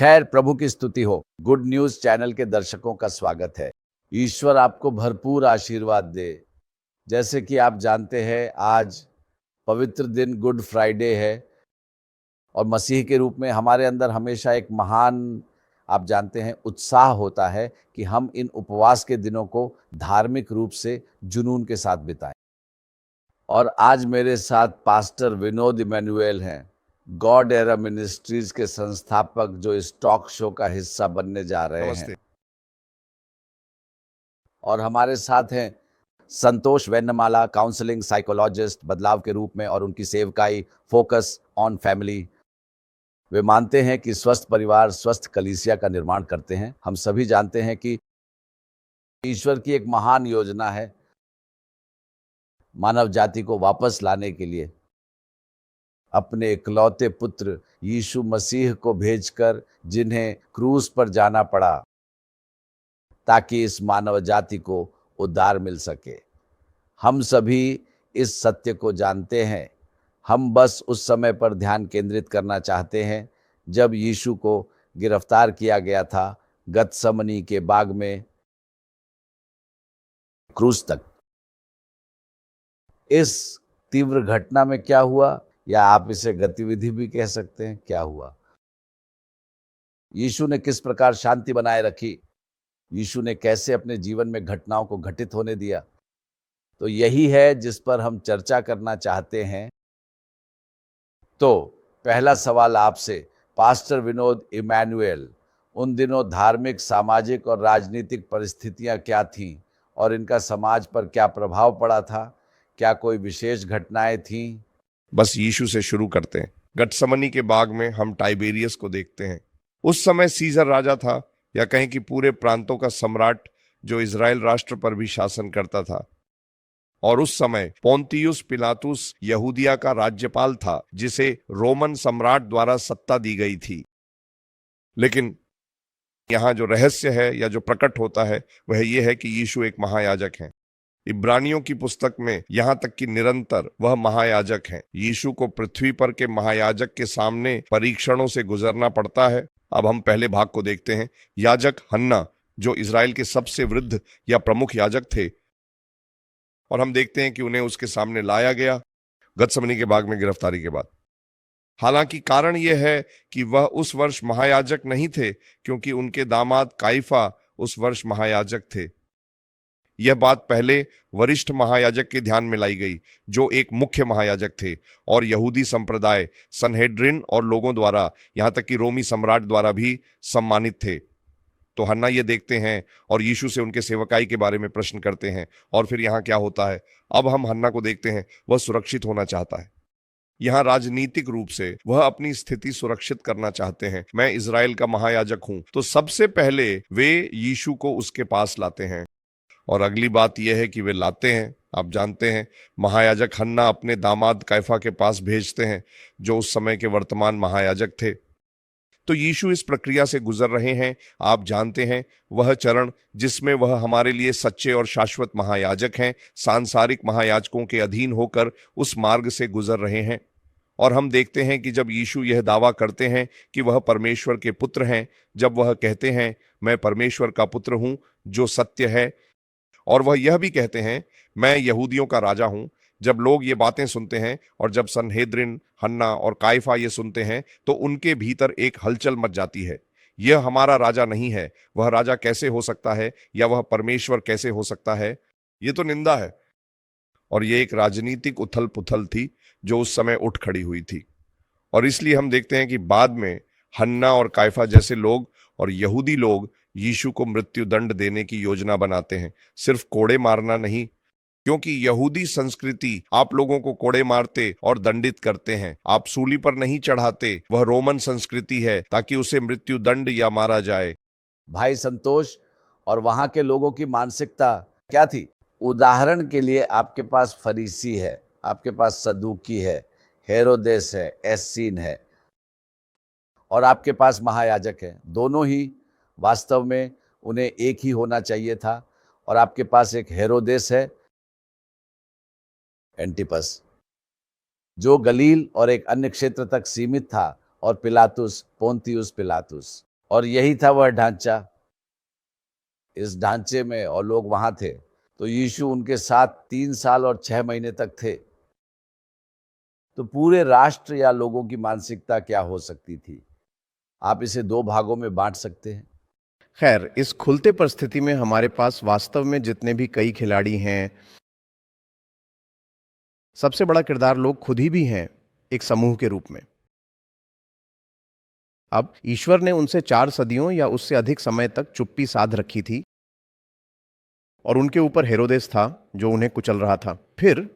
खैर, प्रभु की स्तुति हो। गुड न्यूज चैनल के दर्शकों का स्वागत है। ईश्वर आपको भरपूर आशीर्वाद दे। जैसे कि आप जानते हैं, आज पवित्र दिन गुड फ्राइडे है और मसीह के रूप में हमारे अंदर हमेशा एक महान, आप जानते हैं, उत्साह होता है कि हम इन उपवास के दिनों को धार्मिक रूप से जुनून के साथ बिताएं। और आज मेरे साथ पास्टर विनोद इमैनुएल हैं, गॉड एरा मिनिस्ट्रीज के संस्थापक, जो इस टॉक शो का हिस्सा बनने जा रहे हैं। नमस्ते। और हमारे साथ हैं संतोष वेन्नमाला, काउंसलिंग साइकोलॉजिस्ट बदलाव के रूप में, और उनकी सेवकाई फोकस ऑन फैमिली। वे मानते हैं कि स्वस्थ परिवार स्वस्थ कलीसिया का निर्माण करते हैं। हम सभी जानते हैं कि ईश्वर की एक महान योजना है मानव जाति को वापस लाने के लिए, अपने इकलौते पुत्र यीशु मसीह को भेजकर, जिन्हें क्रूस पर जाना पड़ा ताकि इस मानव जाति को उद्धार मिल सके। हम सभी इस सत्य को जानते हैं। हम बस उस समय पर ध्यान केंद्रित करना चाहते हैं जब यीशु को गिरफ्तार किया गया था गतसमनी के बाग में, क्रूस तक। इस तीव्र घटना में क्या हुआ, या आप इसे गतिविधि भी कह सकते हैं, क्या हुआ? यीशु ने किस प्रकार शांति बनाए रखी? यीशु ने कैसे अपने जीवन में घटनाओं को घटित होने दिया? तो यही है जिस पर हम चर्चा करना चाहते हैं। तो पहला सवाल आपसे, पास्टर विनोद इमैनुएल, उन दिनों धार्मिक, सामाजिक और राजनीतिक परिस्थितियां क्या थीं और इनका समाज पर क्या प्रभाव पड़ा था? क्या कोई विशेष घटनाएं थीं? बस यीशु से शुरू करते हैं। गतसमनी के बाग में हम टाइबेरियस को देखते हैं। उस समय सीजर राजा था, या कहें कि पूरे प्रांतों का सम्राट, जो इजराइल राष्ट्र पर भी शासन करता था। और उस समय पोंतियुस पिलातुस यहूदिया का राज्यपाल था, जिसे रोमन सम्राट द्वारा सत्ता दी गई थी। लेकिन यहाँ जो रहस्य है या जो प्रकट होता है वह यह है कि यीशु एक महायाजक है। इब्रानियों की पुस्तक में यहाँ तक कि निरंतर वह महायाजक हैं। यीशु को पृथ्वी पर के महायाजक के सामने परीक्षणों से गुजरना पड़ता है। अब हम पहले भाग को देखते हैं। याजक हन्ना, जो इजराइल के सबसे वृद्ध या प्रमुख याजक थे, और हम देखते हैं कि उन्हें उसके सामने लाया गया गतसमनी के बाग में गिरफ्तारी के बाद। हालांकि कारण यह है कि वह उस वर्ष महायाजक नहीं थे, क्योंकि उनके दामाद काइफा उस वर्ष महायाजक थे। यह बात पहले वरिष्ठ महायाजक के ध्यान में लाई गई, जो एक मुख्य महायाजक थे, और यहूदी संप्रदाय, सनहेड्रिन और लोगों द्वारा, यहां तक कि रोमी सम्राट द्वारा भी सम्मानित थे। तो हन्ना ये देखते हैं और यीशु से उनके सेवकाई के बारे में प्रश्न करते हैं। और फिर यहाँ क्या होता है? अब हम हन्ना को देखते हैं। वह सुरक्षित होना चाहता है। यहाँ राजनीतिक रूप से वह अपनी स्थिति सुरक्षित करना चाहते हैं। मैं इजराइल का महायाजक हूं, तो सबसे पहले वे यीशु को उसके पास लाते हैं। और अगली बात यह है कि वे लाते हैं, आप जानते हैं, महायाजक हन्ना अपने दामाद काइफा के पास भेजते हैं, जो उस समय के वर्तमान महायाजक थे। तो यीशु इस प्रक्रिया से गुजर रहे हैं। आप जानते हैं, वह चरण जिसमें वह हमारे लिए सच्चे और शाश्वत महायाजक हैं, सांसारिक महायाजकों के अधीन होकर उस मार्ग से गुजर रहे हैं। और हम देखते हैं कि जब यीशु यह दावा करते हैं कि वह परमेश्वर के पुत्र हैं, जब वह कहते हैं, मैं परमेश्वर का पुत्र हूं जो सत्य है, और वह यह भी कहते हैं, मैं यहूदियों का राजा हूं। जब लोग ये बातें सुनते हैं, और जब सनहेद्रिन, हन्ना और काइफा ये सुनते हैं, तो उनके भीतर एक हलचल मच जाती है। यह हमारा राजा नहीं है। वह राजा कैसे हो सकता है, या वह परमेश्वर कैसे हो सकता है? ये तो निंदा है। और ये एक राजनीतिक उथल पुथल थी जो उस समय उठ खड़ी हुई थी। और इसलिए हम देखते हैं कि बाद में हन्ना और काइफा जैसे लोग और यहूदी लोग यीशु को मृत्यु दंड देने की योजना बनाते हैं। सिर्फ कोड़े मारना नहीं, क्योंकि यहूदी संस्कृति आप लोगों को कोड़े मारते और दंडित करते हैं। आप सूली पर नहीं चढ़ाते। वह रोमन संस्कृति है, ताकि उसे मृत्यु दंड या मारा जाए। भाई संतोष, और वहां के लोगों की मानसिकता क्या थी? उदाहरण के लिए, आपके पास फरीसी है, आपके पास सदूकी है, हेरोदेस है, एस्सीन है, और आपके पास महायाजक है। दोनों ही वास्तव में उन्हें एक ही होना चाहिए था। और आपके पास एक हेरोदेस है, एंटिपस, जो गलील और एक अन्य क्षेत्र तक सीमित था, और पिलातुस, पोंतियुस पिलातुस। और यही था वह ढांचा। इस ढांचे में और लोग वहां थे, तो यीशु उनके साथ 3 साल और 6 महीने तक थे। तो पूरे राष्ट्र या लोगों की मानसिकता क्या हो सकती थी? आप इसे 2 भागों में बांट सकते हैं। खैर, इस खुलते परिस्थिति में हमारे पास वास्तव में जितने भी कई खिलाड़ी हैं, सबसे बड़ा किरदार लोग खुद ही भी हैं, एक समूह के रूप में। अब ईश्वर ने उनसे 4 सदियों या उससे अधिक समय तक चुप्पी साध रखी थी, और उनके ऊपर हेरोदेस था जो उन्हें कुचल रहा था। फिर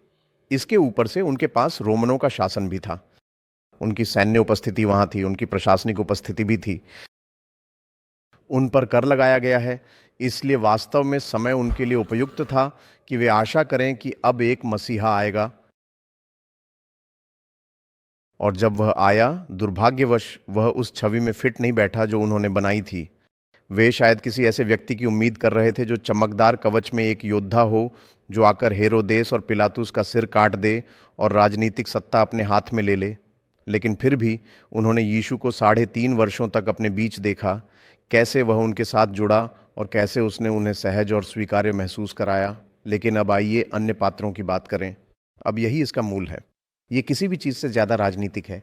इसके ऊपर से उनके पास रोमनों का शासन भी था। उनकी सैन्य उपस्थिति वहां थी, उनकी प्रशासनिक उपस्थिति भी थी। उन पर कर लगाया गया है, इसलिए वास्तव में समय उनके लिए उपयुक्त था कि वे आशा करें कि अब एक मसीहा आएगा। और जब वह आया, दुर्भाग्यवश वह उस छवि में फिट नहीं बैठा जो उन्होंने बनाई थी। वे शायद किसी ऐसे व्यक्ति की उम्मीद कर रहे थे जो चमकदार कवच में एक योद्धा हो, जो आकर हेरोदेस और पिलातुस का सिर काट दे और राजनीतिक सत्ता अपने हाथ में ले ले। लेकिन फिर भी उन्होंने यीशु को 3.5 वर्षों तक अपने बीच देखा, कैसे वह उनके साथ जुड़ा और कैसे उसने उन्हें सहज और स्वीकार्य महसूस कराया। लेकिन अब आइए अन्य पात्रों की बात करें। अब यही इसका मूल है। ये किसी भी चीज़ से ज़्यादा राजनीतिक है।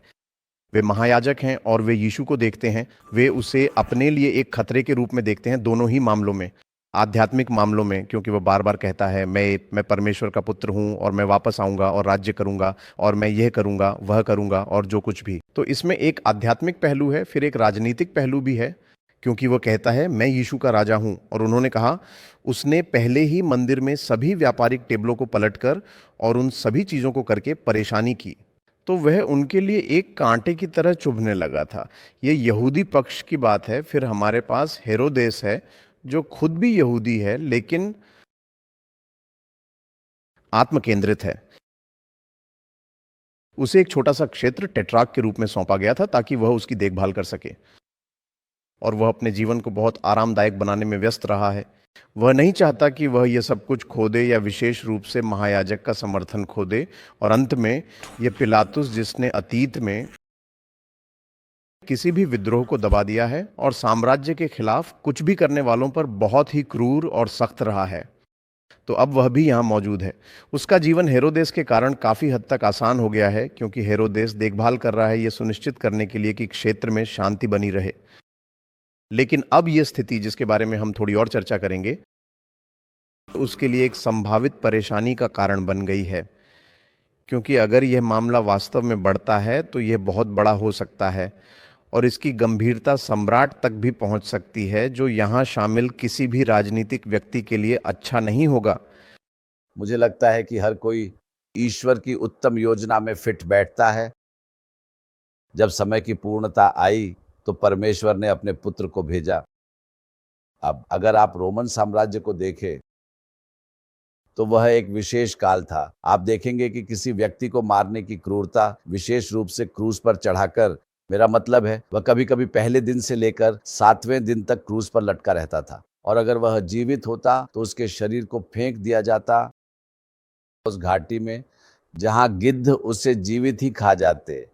वे महायाजक हैं और वे यीशु को देखते हैं। वे उसे अपने लिए एक खतरे के रूप में देखते हैं, दोनों ही मामलों में। आध्यात्मिक मामलों में, क्योंकि वह बार बार कहता है, मैं परमेश्वर का पुत्र हूं और मैं वापस आऊंगा और राज्य करूंगा और मैं यह करूंगा, वह करूंगा और जो कुछ भी। तो इसमें एक आध्यात्मिक पहलू है, फिर एक राजनीतिक पहलू भी है, क्योंकि वह कहता है मैं यीशु का राजा हूं। और उन्होंने कहा, उसने पहले ही मंदिर में सभी व्यापारिक टेबलों को पलटकर और उन सभी चीजों को करके परेशानी की। तो वह उनके लिए एक कांटे की तरह चुभने लगा था। यह यहूदी पक्ष की बात है। फिर हमारे पास हेरोदेस है, जो खुद भी यहूदी है लेकिन आत्म केंद्रित है। उसे एक छोटा सा क्षेत्र टेट्रार्क के रूप में सौंपा गया था ताकि वह उसकी देखभाल कर सके, और वह अपने जीवन को बहुत आरामदायक बनाने में व्यस्त रहा है। वह नहीं चाहता कि वह यह सब कुछ खो दे, या विशेष रूप से महायाजक का समर्थन खो दे। और अंत में यह पिलातुस, जिसने अतीत में किसी भी विद्रोह को दबा दिया है और साम्राज्य के खिलाफ कुछ भी करने वालों पर बहुत ही क्रूर और सख्त रहा है, तो अब वह भी यहाँ मौजूद है। उसका जीवन हेरोदेस के कारण काफी हद तक आसान हो गया है, क्योंकि हेरोदेस देखभाल कर रहा है यह सुनिश्चित करने के लिए कि क्षेत्र में शांति बनी रहे। लेकिन अब यह स्थिति, जिसके बारे में हम थोड़ी और चर्चा करेंगे, उसके लिए एक संभावित परेशानी का कारण बन गई है। क्योंकि अगर यह मामला वास्तव में बढ़ता है तो यह बहुत बड़ा हो सकता है, और इसकी गंभीरता सम्राट तक भी पहुंच सकती है, जो यहां शामिल किसी भी राजनीतिक व्यक्ति के लिए अच्छा नहीं होगा। मुझे लगता है कि हर कोई ईश्वर की उत्तम योजना में फिट बैठता है। जब समय की पूर्णता आई तो परमेश्वर ने अपने पुत्र को भेजा। अब अगर आप रोमन साम्राज्य को देखें तो वह एक विशेष काल था। आप देखेंगे कि किसी व्यक्ति को मारने की क्रूरता, विशेष रूप से क्रूस पर चढ़ाकर, मेरा मतलब है वह कभी कभी पहले दिन से लेकर 7वें दिन तक क्रूस पर लटका रहता था, और अगर वह जीवित होता तो उसके शरीर को फेंक दिया जाता उस घाटी में जहां गिद्ध उसे जीवित ही खा जाते।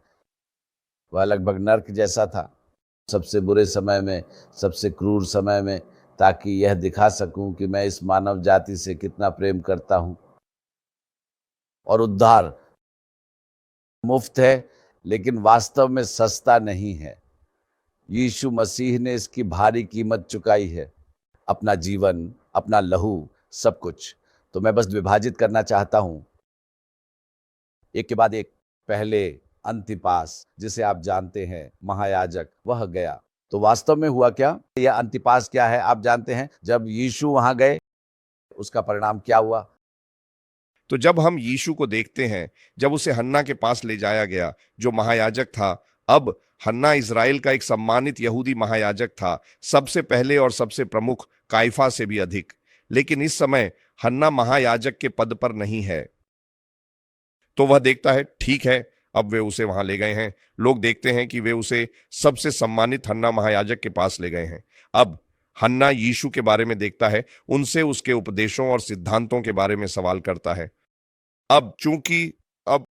वह लगभग नर्क जैसा था, सबसे बुरे समय में, सबसे क्रूर समय में, ताकि यह दिखा सकूं कि मैं इस मानव जाति से कितना प्रेम करता हूं। और उद्धार मुफ्त है, लेकिन वास्तव में सस्ता नहीं है। यीशु मसीह ने इसकी भारी कीमत चुकाई है, अपना जीवन, अपना लहू, सब कुछ। तो मैं बस विभाजित करना चाहता हूं, एक के बाद एक। पहले अंतिपास, जिसे आप जानते हैं, महायाजक, वह गया। तो वास्तव में हुआ क्या? यह अंतिपास क्या है आप जानते हैं। जब यीशु वहां गए, उसका परिणाम क्या हुआ? तो जब हम यीशु को देखते हैं, जब उसे हन्ना के पास ले जाया गया जो महायाजक था। अब हन्ना इज़राइल का एक सम्मानित यहूदी महायाजक था, सबसे पहले और सबसे प्रमुख, काइफा से भी अधिक। लेकिन इस समय हन्ना महायाजक के पद पर नहीं है। तो वह देखता है, ठीक है, अब वे उसे वहां ले गए हैं। लोग देखते हैं कि वे उसे सबसे सम्मानित हन्ना महायाजक के पास ले गए हैं। अब हन्ना यीशु के बारे में देखता है, उनसे उसके उपदेशों और सिद्धांतों के बारे में सवाल करता है। अब चूंकि अब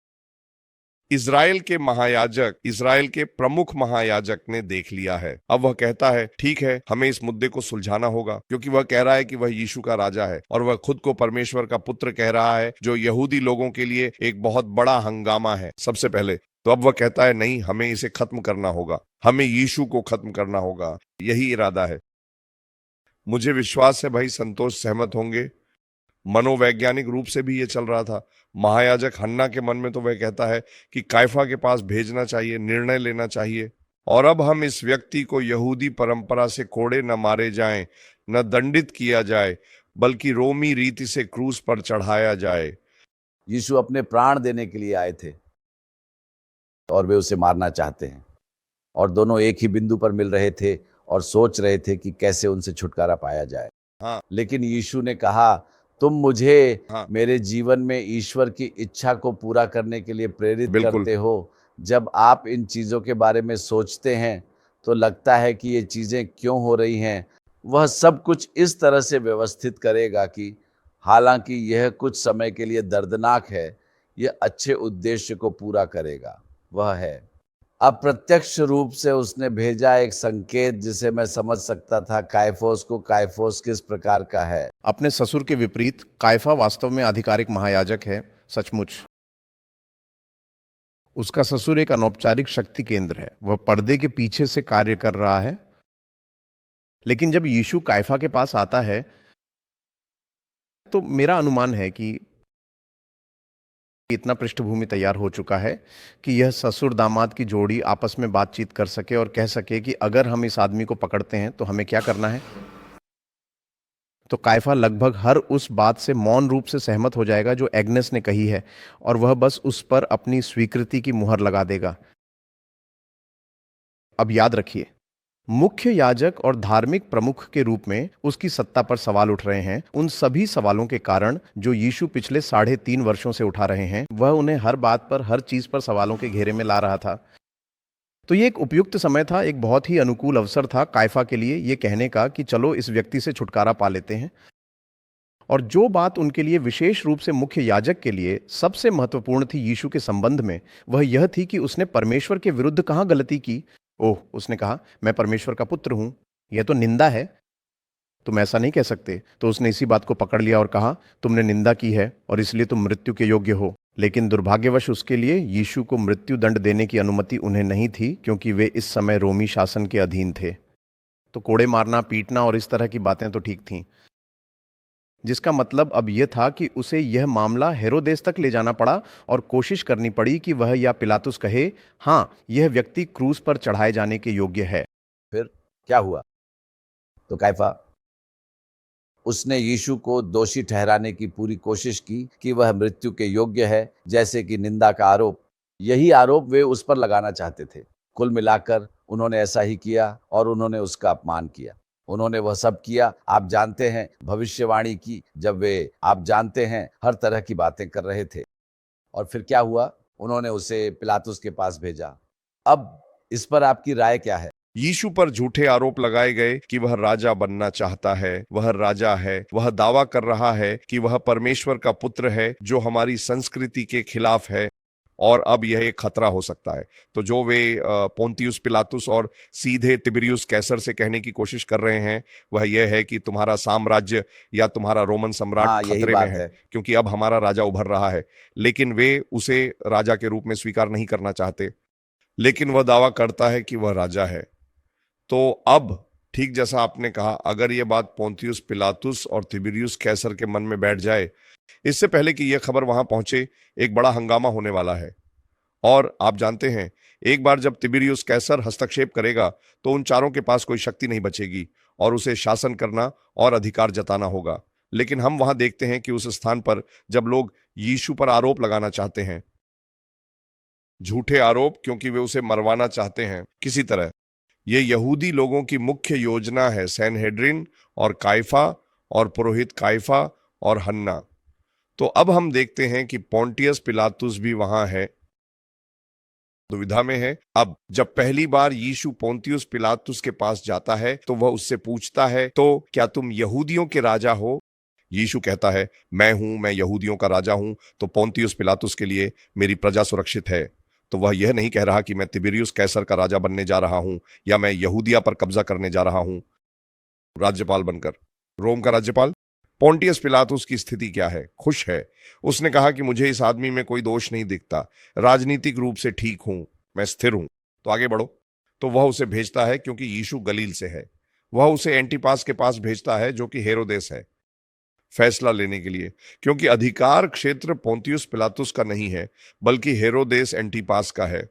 इजराइल के प्रमुख महायाजक ने देख लिया है। अब वह कहता है ठीक है, हमें इस मुद्दे को सुलझाना होगा, क्योंकि वह कह रहा है कि वह यीशु का राजा है और वह खुद को परमेश्वर का पुत्र कह रहा है, जो यहूदी लोगों के लिए एक बहुत बड़ा हंगामा है सबसे पहले। तो अब वह कहता है नहीं, हमें इसे खत्म करना होगा, हमें यीशु को खत्म करना होगा, यही इरादा है। मुझे विश्वास है भाई संतोष सहमत होंगे, मनोवैज्ञानिक रूप से भी ये चल रहा था। महायाजक हन्ना के मन में तो वह कहता है कि कायफा के पास भेजना चाहिए, निर्णय लेना चाहिए, और अब हम इस व्यक्ति को यहूदी परंपरा से कोड़े न मारे जाएं, न दंडित किया जाए, बल्कि रोमी रीति से क्रूस पर चढ़ाया जाए। यीशु अपने प्राण देने के लिए आए थे और वे उसे मारना चाहते हैं, और दोनों एक ही बिंदु पर मिल रहे थे और सोच रहे थे कि कैसे उनसे छुटकारा पाया जाए। हाँ। लेकिन यीशु ने कहा, तुम मुझे हाँ। मेरे जीवन में ईश्वर की इच्छा को पूरा करने के लिए प्रेरित बिल्कुल। करते हो। जब आप इन चीज़ों के बारे में सोचते हैं तो लगता है कि ये चीज़ें क्यों हो रही हैं। वह सब कुछ इस तरह से व्यवस्थित करेगा कि हालांकि यह कुछ समय के लिए दर्दनाक है, यह अच्छे उद्देश्य को पूरा करेगा। वह है अप्रत्यक्ष रूप से उसने भेजा एक संकेत जिसे मैं समझ सकता था कायफोस को कायफोस किस प्रकार का है। अपने ससुर के विपरीत कायफा वास्तव में आधिकारिक महायाजक है। सचमुच उसका ससुर एक अनौपचारिक शक्ति केंद्र है, वह पर्दे के पीछे से कार्य कर रहा है। लेकिन जब यीशु कायफा के पास आता है तो मेरा अनुमान है कि इतना पृष्ठभूमि तैयार हो चुका है कि यह ससुर दामाद की जोड़ी आपस में बातचीत कर सके और कह सके कि अगर हम इस आदमी को पकड़ते हैं तो हमें क्या करना है। तो कायफा लगभग हर उस बात से मौन रूप से सहमत हो जाएगा जो एग्नेस ने कही है, और वह बस उस पर अपनी स्वीकृति की मुहर लगा देगा। अब याद रखिए, मुख्य याजक और धार्मिक प्रमुख के रूप में उसकी सत्ता पर सवाल उठ रहे हैं। उन सभी सवालों के कारण जो यीशु पिछले 3.5 वर्षों से उठा रहे हैं, वह उन्हें हर बात पर, हर चीज पर सवालों के घेरे में ला रहा था। तो ये एक उपयुक्त समय था, एक बहुत ही अनुकूल अवसर था कायफा के लिए ये कहने का कि चलो इस व्यक्ति से छुटकारा पा लेते हैं। और जो बात उनके लिए विशेष रूप से मुख्य याजक के लिए सबसे महत्वपूर्ण थी यीशु के संबंध में, वह यह थी कि उसने परमेश्वर के विरुद्ध कहाँ गलती की। ओह, उसने कहा मैं परमेश्वर का पुत्र हूं, यह तो निंदा है, तुम ऐसा नहीं कह सकते। तो उसने इसी बात को पकड़ लिया और कहा तुमने निंदा की है और इसलिए तुम मृत्यु के योग्य हो। लेकिन दुर्भाग्यवश उसके लिए यीशु को मृत्यु दंड देने की अनुमति उन्हें नहीं थी, क्योंकि वे इस समय रोमी शासन के अधीन थे। तो कोड़े मारना, पीटना और इस तरह की बातें तो ठीक थीं, जिसका मतलब अब यह था कि उसे यह मामला हेरोदेस तक ले जाना पड़ा और कोशिश करनी पड़ी कि वह या पिलातुस कहे हाँ, यह व्यक्ति क्रूस पर चढ़ाए जाने के योग्य है। फिर क्या हुआ? तो कायफा, उसने यीशु को दोषी ठहराने की पूरी कोशिश की कि वह मृत्यु के योग्य है, जैसे कि निंदा का आरोप। यही आरोप वे उस पर लगाना चाहते थे। कुल मिलाकर उन्होंने ऐसा ही किया और उन्होंने उसका अपमान किया। उन्होंने वह सब किया, आप जानते हैं, भविष्यवाणी की, जब वे, आप जानते हैं, हर तरह की बातें कर रहे थे। और फिर क्या हुआ? उन्होंने उसे पिलातुस के पास भेजा। अब इस पर आपकी राय क्या है? यीशु पर झूठे आरोप लगाए गए कि वह राजा बनना चाहता है, वह राजा है, वह दावा कर रहा है कि वह परमेश्वर का पुत्र है, जो हमारी संस्कृति के खिलाफ है, और अब यह एक खतरा हो सकता है। तो जो वे पोंतियुस पिलातुस और सीधे तिबिरियुस कैसर से कहने की कोशिश कर रहे हैं, वह यह है कि तुम्हारा साम्राज्य या तुम्हारा रोमन सम्राट यही खतरे बात में है, है। क्योंकि अब हमारा राजा उभर रहा है। लेकिन वे उसे राजा के रूप में स्वीकार नहीं करना चाहते, लेकिन वह दावा करता है कि वह राजा है। तो अब ठीक जैसा आपने कहा, अगर यह बात पोंतियुस पिलातुस और तिबिरियुस कैसर के मन में बैठ जाए, इससे पहले कि यह खबर वहां पहुंचे, एक बड़ा हंगामा होने वाला है। और आप जानते हैं, एक बार जब तिबिरियुस कैसर हस्तक्षेप करेगा तो उन चारों के पास कोई शक्ति नहीं बचेगी और उसे शासन करना और अधिकार जताना होगा। लेकिन हम वहां देखते हैं कि उस स्थान पर जब लोग यीशु पर आरोप लगाना चाहते हैं, झूठे आरोप, क्योंकि वे उसे मरवाना चाहते हैं किसी तरह, ये यहूदी लोगों की मुख्य योजना है। सैनहेड्रिन और कायफा और पुरोहित कायफा और हन्ना। तो अब हम देखते हैं कि पोंटियस पिलातुस भी वहां है, दुविधा में है। अब जब पहली बार यीशु पोंतियुस पिलातुस के पास जाता है तो वह उससे पूछता है, तो क्या तुम यहूदियों के राजा हो? यीशु कहता है, मैं हूं, मैं यहूदियों का राजा हूं। तो पोंतियुस पिलातुस के लिए मेरी प्रजा सुरक्षित है। तो वह यह नहीं कह रहा कि मैं तिबिरियुस कैसर का राजा बनने जा रहा हूं या मैं यहूदिया पर कब्जा करने जा रहा हूं राज्यपाल बनकर। रोम का राज्यपाल पोंटियस पिलातुस की स्थिति क्या है? खुश है। उसने कहा कि मुझे इस आदमी में कोई दोष नहीं दिखता, राजनीतिक रूप से ठीक हूं, मैं स्थिर हूं। तो आगे बढ़ो। तो वह उसे भेजता है क्योंकि यीशु गलील से है। वह उसे एंटिपास के पास भेजता है जो कि हेरोदेस है, फैसला लेने के लिए, क्योंकि अधिकार क्षेत्र पोंतियुस पिलातुस का नहीं है बल्कि हेरोदेस एंटिपास का है।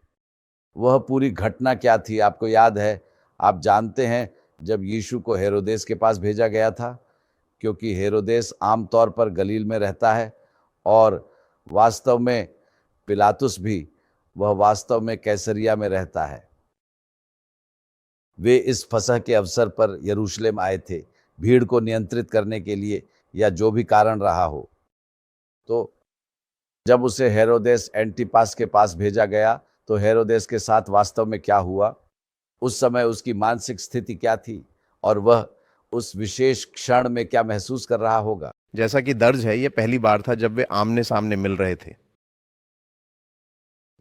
वह पूरी घटना क्या थी आपको याद है? आप जानते हैं जब यीशु को हेरोदेस के पास भेजा गया था, क्योंकि हेरोदेस आमतौर पर गलील में रहता है और वास्तव में पिलातुस भी, वह वास्तव में कैसरिया में रहता है। वे इस फसह के अवसर पर यरूशलेम आए थे, भीड़ को नियंत्रित करने के लिए या जो भी कारण रहा हो। तो जब उसे हेरोदेस एंटिपास के पास भेजा गया तो हेरोदेस के साथ वास्तव में क्या हुआ, उस समय उसकी मानसिक स्थिति क्या थी और वह उस विशेष क्षण में क्या महसूस कर रहा होगा। जैसा कि दर्ज है, यह पहली बार था जब वे आमने सामने मिल रहे थे।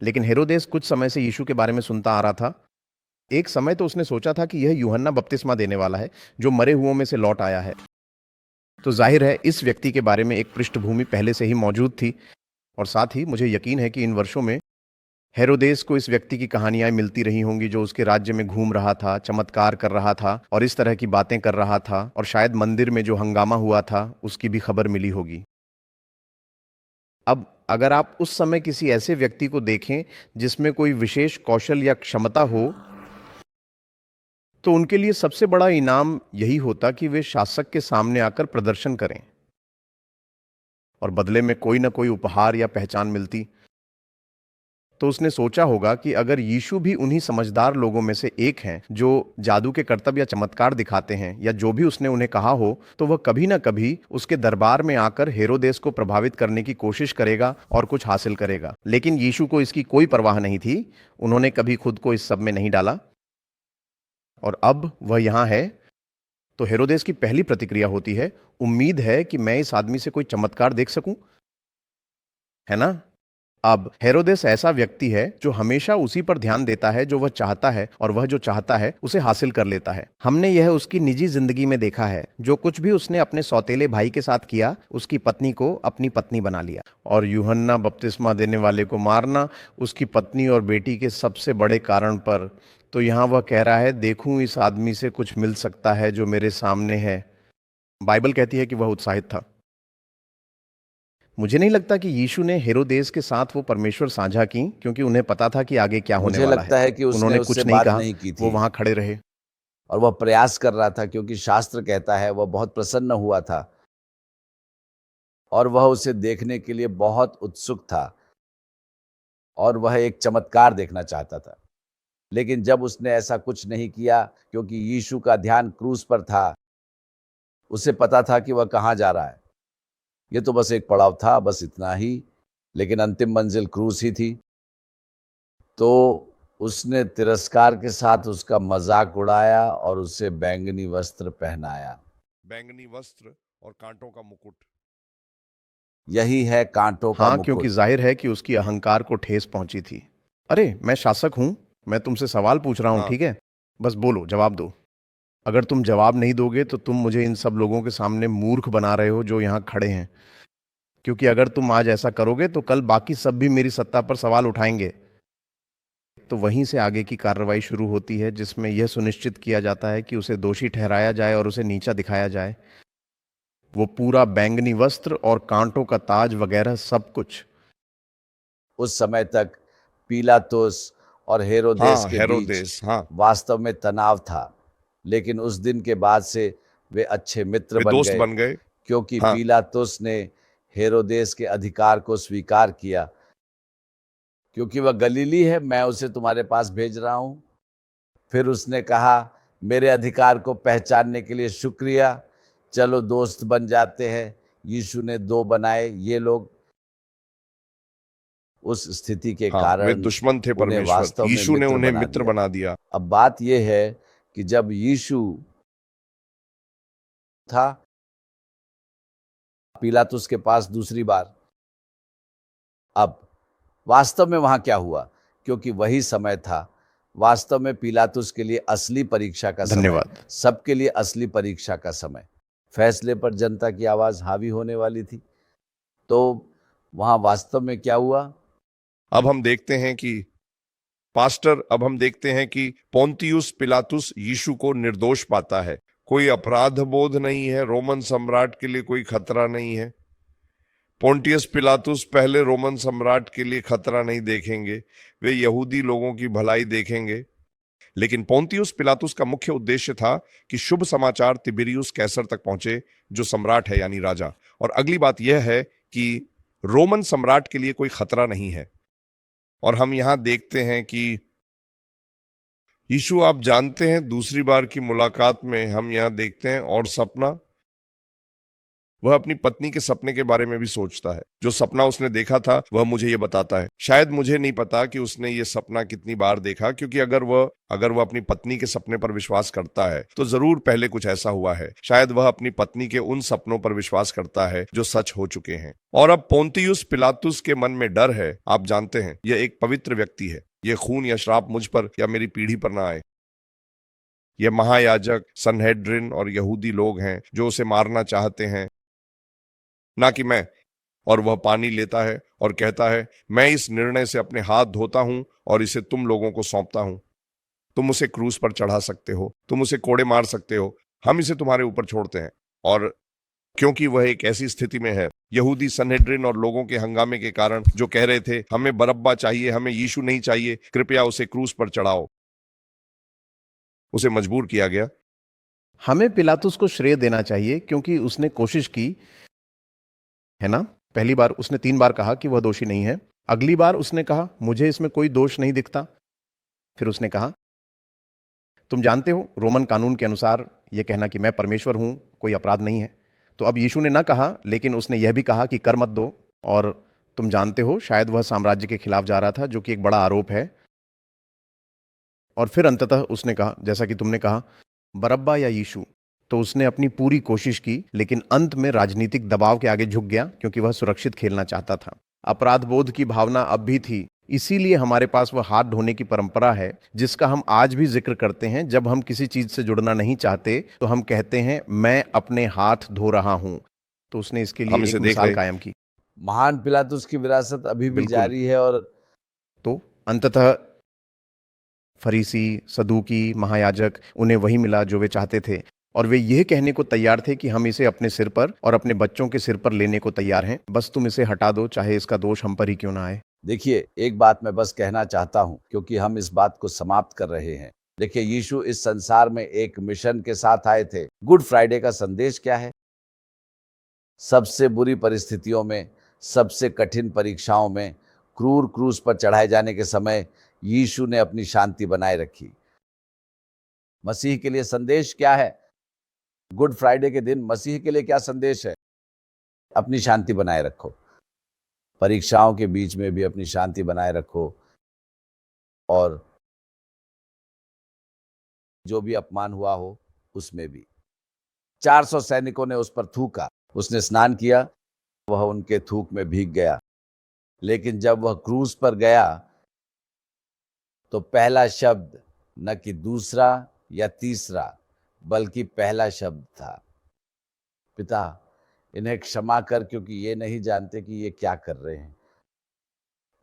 लेकिन हेरोदेस कुछ समय से यीशु के बारे में सुनता आ रहा था। एक समय तो उसने सोचा था कि यह यूहन्ना बपतिस्मा देने वाला है जो मरे हुओं में से लौट आया है। तो जाहिर है इस व्यक्ति के बारे में एक पृष्ठभूमि पहले से ही मौजूद थी, और साथ ही मुझे यकीन है कि इन वर्षों में हेरोदेस को इस व्यक्ति की कहानियां मिलती रही होंगी जो उसके राज्य में घूम रहा था, चमत्कार कर रहा था और इस तरह की बातें कर रहा था, और शायद मंदिर में जो हंगामा हुआ था उसकी भी खबर मिली होगी। अब अगर आप उस समय किसी ऐसे व्यक्ति को देखें जिसमें कोई विशेष कौशल या क्षमता हो, तो उनके लिए सबसे बड़ा इनाम यही होता कि वे शासक के सामने आकर प्रदर्शन करें और बदले में कोई ना कोई उपहार या पहचान मिलती। तो उसने सोचा होगा कि अगर यीशु भी उन्हीं समझदार लोगों में से एक हैं जो जादू के करतब या चमत्कार दिखाते हैं या जो भी उसने उन्हें कहा हो, तो वह कभी ना कभी उसके दरबार में आकर हेरोदेस को प्रभावित करने की कोशिश करेगा और कुछ हासिल करेगा। लेकिन यीशु को इसकी कोई परवाह नहीं थी। उन्होंने कभी खुद को इस सब में नहीं डाला और अब वह यहां है। तो हेरोदेस की पहली प्रतिक्रिया होती है, उम्मीद है कि मैं इस आदमी से कोई चमत्कार देख सकूं, है ना? अब हेरोदेस ऐसा व्यक्ति है जो हमेशा उसी पर ध्यान देता है जो वह चाहता है, और वह जो चाहता है उसे हासिल कर लेता है। हमने यह उसकी निजी जिंदगी में देखा है। जो कुछ भी उसने अपने सौतेले भाई के साथ किया, उसकी पत्नी को अपनी पत्नी बना लिया, और यूहन्ना बपतिस्मा देने वाले को मारना उसकी पत्नी और बेटी के सबसे बड़े कारण पर। तो यहां वह कह रहा है, देखूं इस आदमी से कुछ मिल सकता है जो मेरे सामने है। बाइबल कहती है कि वह उत्साहित था। मुझे नहीं लगता कि यीशु ने हेरोदेस के साथ वो परमेश्वर साझा की, क्योंकि उन्हें पता था कि आगे क्या होने मुझे वाला लगता है कि उसने उन्होंने उससे कुछ नहीं बात कहा। नहीं की वो थी वहां खड़े रहे। और वह प्रयास कर रहा था, क्योंकि शास्त्र कहता है वह बहुत प्रसन्न हुआ था और वह उसे देखने के लिए बहुत उत्सुक था और वह एक चमत्कार देखना चाहता था। लेकिन जब उसने ऐसा कुछ नहीं किया, क्योंकि यीशु का ध्यान क्रूस पर था, उसे पता था कि वह कहाँ जा रहा है। ये तो बस एक पड़ाव था, बस इतना ही, लेकिन अंतिम मंजिल क्रूस ही थी। तो उसने तिरस्कार के साथ उसका मजाक उड़ाया और उसे बैंगनी वस्त्र पहनाया। बैंगनी वस्त्र और कांटों का मुकुट। यही है कांटों का हाँ, क्योंकि मुकुट। जाहिर है कि उसकी अहंकार को ठेस पहुंची थी। अरे, मैं शासक हूं, मैं तुमसे सवाल पूछ रहा हूं, हाँ। ठीक है? बस बोलो, जवाब दो। अगर तुम जवाब नहीं दोगे तो तुम मुझे इन सब लोगों के सामने मूर्ख बना रहे हो जो यहां खड़े हैं, क्योंकि अगर तुम आज ऐसा करोगे तो कल बाकी सब भी मेरी सत्ता पर सवाल उठाएंगे। तो वहीं से आगे की कार्रवाई शुरू होती है, जिसमें यह सुनिश्चित किया जाता है कि उसे दोषी ठहराया जाए और उसे नीचा दिखाया जाए। वो पूरा बैंगनी वस्त्र और कांटों का ताज वगैरह सब कुछ। उस समय तक पीलातुस और हेरोदेस हाँ, के बीच हेरोदेस, हाँ। वास्तव में तनाव था, लेकिन उस दिन के बाद से वे अच्छे मित्र वे बन दोस्त गए, बन गए। क्योंकि हाँ। पीलातुस ने हेरोदेस के अधिकार को स्वीकार किया। क्योंकि वह गलीली है, मैं उसे तुम्हारे पास भेज रहा हूं। फिर उसने कहा, मेरे अधिकार को पहचानने के लिए शुक्रिया, चलो दोस्त बन जाते हैं। यीशु ने दो बनाए। ये लोग उस स्थिति के हाँ, वे कारण दुश्मन थे उन्हें परमेश्वर। वास्तव में यीशु ने मित्र उन्हें बना मित्र दिया। बना दिया। अब बात यह है कि जब यीशु था पिलातुस के पास दूसरी बार, अब वास्तव में वहां क्या हुआ? क्योंकि वही समय था वास्तव में पिलातुस के लिए असली परीक्षा का समय, धन्यवाद। सबके लिए असली परीक्षा का समय। फैसले पर जनता की आवाज हावी होने वाली थी। तो वहां वास्तव में क्या हुआ? अब हम देखते हैं कि पोंतियुस पिलातुस यीशु को निर्दोष पाता है। कोई अपराध बोध नहीं है, रोमन सम्राट के लिए कोई खतरा नहीं है। पोंटियस पिलातुस पहले रोमन सम्राट के लिए खतरा नहीं देखेंगे, वे यहूदी लोगों की भलाई देखेंगे। लेकिन पोंतियुस पिलातुस का मुख्य उद्देश्य था कि शुभ समाचार तिबिरियुस कैसर तक पहुंचे, जो सम्राट है यानी राजा। और अगली बात यह है कि रोमन सम्राट के लिए कोई खतरा नहीं है। और हम यहां देखते हैं कि यीशु, आप जानते हैं, दूसरी बार की मुलाकात में हम यहां देखते हैं और सपना, वह अपनी पत्नी के सपने के बारे में भी सोचता है। जो सपना उसने देखा था वह मुझे यह बताता है। शायद मुझे नहीं पता कि उसने ये सपना कितनी बार देखा, क्योंकि अगर वह अपनी पत्नी के सपने पर विश्वास करता है तो जरूर पहले कुछ ऐसा हुआ है। शायद वह अपनी पत्नी के उन सपनों पर विश्वास करता है जो सच हो चुके हैं। और अब पोंतियुस पिलातुस के मन में डर है। आप जानते हैं, यह एक पवित्र व्यक्ति है। यह खून या श्राप मुझ पर या मेरी पीढ़ी पर ना आए। यह महायाजक, सनहेड्रिन और यहूदी लोग हैं जो उसे मारना चाहते हैं, ना कि मैं। और वह पानी लेता है और कहता है, मैं इस निर्णय से अपने हाथ धोता हूं और इसे तुम लोगों को सौंपता हूं। तुम उसे क्रूस पर चढ़ा सकते हो, तुम उसे कोड़े मार सकते हो, हम इसे तुम्हारे ऊपर छोड़ते हैं। और क्योंकि वह एक ऐसी स्थिति में है, यहूदी सनहेड्रिन और लोगों के हंगामे के कारण, जो कह रहे थे हमें बरअब्बा चाहिए, हमें यीशु नहीं चाहिए, कृपया उसे क्रूस पर चढ़ाओ, उसे मजबूर किया गया। हमें पिलातुस को श्रेय देना चाहिए, क्योंकि उसने कोशिश की, है ना। पहली बार उसने 3 बार कहा कि वह दोषी नहीं है। अगली बार उसने कहा मुझे इसमें कोई दोष नहीं दिखता। फिर उसने कहा, तुम जानते हो रोमन कानून के अनुसार यह कहना कि मैं परमेश्वर हूं कोई अपराध नहीं है। तो अब यीशु ने ना कहा, लेकिन उसने यह भी कहा कि कर मत दो। और तुम जानते हो, शायद वह साम्राज्य के खिलाफ जा रहा था, जो कि एक बड़ा आरोप है। और फिर अंततः उसने कहा, जैसा कि तुमने कहा, बरअब्बा या यीशु। तो उसने अपनी पूरी कोशिश की, लेकिन अंत में राजनीतिक दबाव के आगे झुक गया, क्योंकि वह सुरक्षित खेलना चाहता था। अपराध बोध की भावना अब भी थी, इसीलिए हमारे पास वह हाथ धोने की परंपरा है, जिसका हम आज भी जिक्र करते हैं। जब हम किसी चीज से जुड़ना नहीं चाहते तो हम कहते हैं, मैं अपने हाथ धो रहा हूं। तो उसने इसके लिए एक मिसाल कायम की। महान पिलातुस की विरासत अभी भी बिल्कुल। जारी है। और तो अंततः फरीसी, सदूकी, महायाजक, उन्हें वही मिला जो वे चाहते थे। और वे यह कहने को तैयार थे कि हम इसे अपने सिर पर और अपने बच्चों के सिर पर लेने को तैयार हैं। बस तुम इसे हटा दो, चाहे इसका दोष हम पर ही क्यों ना आए। देखिए, एक बात मैं बस कहना चाहता हूं, क्योंकि हम इस बात को समाप्त कर रहे हैं। देखिए, यीशु इस संसार में एक मिशन के साथ आए थे। गुड फ्राइडे का संदेश क्या है? सबसे बुरी परिस्थितियों में, सबसे कठिन परीक्षाओं में, क्रूर क्रूस पर चढ़ाए जाने के समय यीशु ने अपनी शांति बनाए रखी। मसीह के लिए संदेश क्या है? गुड फ्राइडे के दिन मसीह के लिए क्या संदेश है? अपनी शांति बनाए रखो। परीक्षाओं के बीच में भी अपनी शांति बनाए रखो। और जो भी अपमान हुआ हो उसमें भी। 400 सैनिकों ने उस पर थूका, उसने स्नान किया, वह उनके थूक में भीग गया। लेकिन जब वह क्रूस पर गया तो पहला शब्द न कि दूसरा या तीसरा, बल्कि पहला शब्द था, पिता इन्हें क्षमा कर, क्योंकि ये नहीं जानते कि ये क्या कर रहे हैं।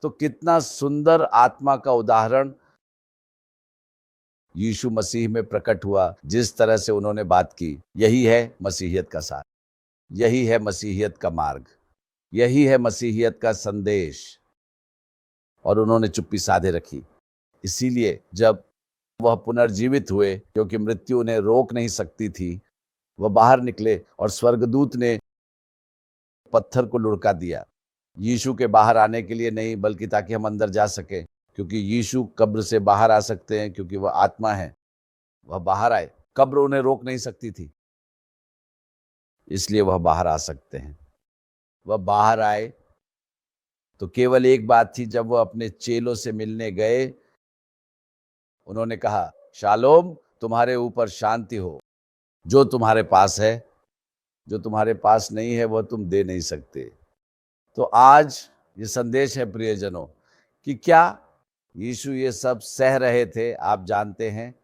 तो कितना सुंदर आत्मा का उदाहरण यीशु मसीह में प्रकट हुआ। जिस तरह से उन्होंने बात की, यही है मसीहियत का सार, यही है मसीहियत का मार्ग, यही है मसीहियत का संदेश। और उन्होंने चुप्पी साधे रखी। इसीलिए जब वह पुनर्जीवित हुए, क्योंकि मृत्यु उन्हें रोक नहीं सकती थी, वह बाहर निकले और स्वर्गदूत ने पत्थर को लुढ़का दिया। यीशु के बाहर आने के लिए नहीं, बल्कि ताकि हम अंदर जा सकें, क्योंकि यीशु कब्र से बाहर आ सकते हैं, क्योंकि वह आत्मा है। वह बाहर आए, कब्र उन्हें रोक नहीं सकती थी, इसलिए वह बाहर आ सकते हैं। वह बाहर आए तो केवल एक बात थी। जब वह अपने चेलों से मिलने गए, उन्होंने कहा, शालोम, तुम्हारे ऊपर शांति हो। जो तुम्हारे पास है, जो तुम्हारे पास नहीं है, वह तुम दे नहीं सकते। तो आज ये संदेश है प्रियजनों, कि क्या यीशु ये सब सह रहे थे। आप जानते हैं,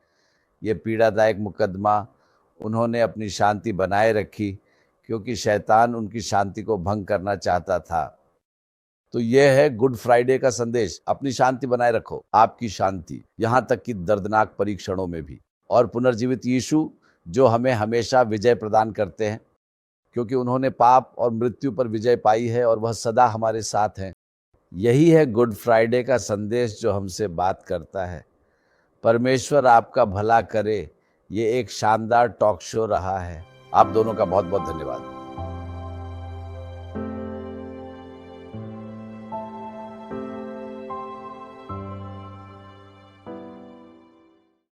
ये पीड़ादायक मुकदमा उन्होंने अपनी शांति बनाए रखी, क्योंकि शैतान उनकी शांति को भंग करना चाहता था। तो यह है गुड फ्राइडे का संदेश। अपनी शांति बनाए रखो, आपकी शांति, यहां तक कि दर्दनाक परीक्षणों में भी। और पुनर्जीवित यीशु जो हमें हमेशा विजय प्रदान करते हैं, क्योंकि उन्होंने पाप और मृत्यु पर विजय पाई है और वह सदा हमारे साथ हैं। यही है गुड फ्राइडे का संदेश जो हमसे बात करता है। परमेश्वर आपका भला करे। ये एक शानदार टॉक शो रहा है। आप दोनों का बहुत बहुत धन्यवाद।